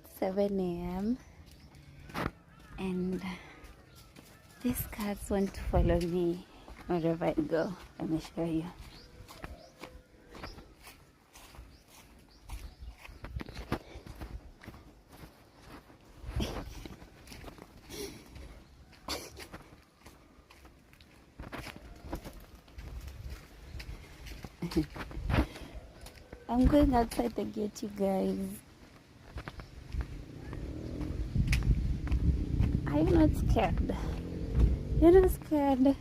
It's 7 a.m. and these cats want to follow me wherever I go. Let me show you. I'm going outside the gate, you guys. Are you not scared? You're not scared.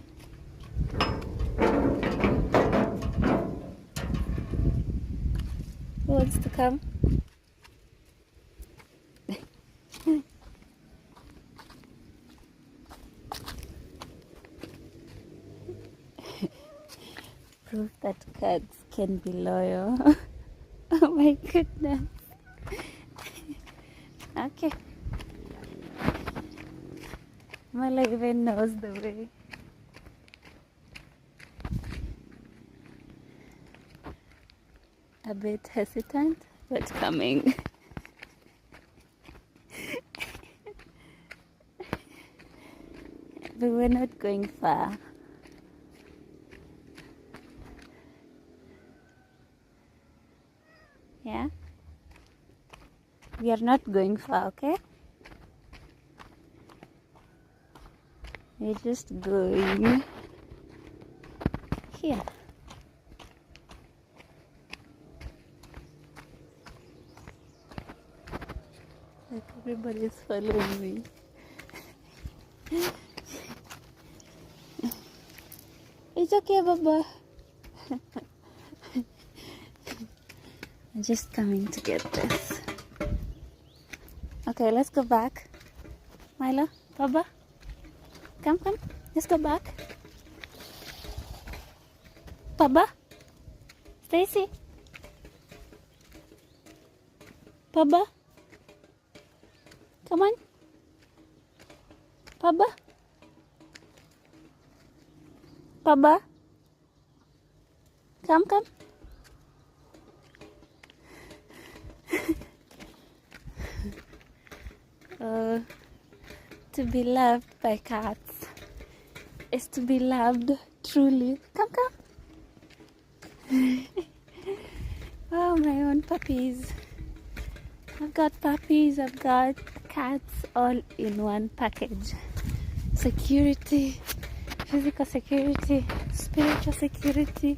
Who wants to come? Proof that cats can be loyal. Oh my goodness. Okay. Mala even knows the way. A bit hesitant, but coming. But we're not going far. Yeah? We are not going far, okay? We're just going here. Like everybody's following me. It's okay, Baba. I'm just coming to get this. Okay, let's go back. Milo, Baba, come. Let's go back. Baba, Stacy, Baba, come on. Baba, Baba, come. To be loved by cats is to be loved truly. Come. Oh, my own puppies. I've got puppies, I've got cats, all in one package. Security, physical security, spiritual security.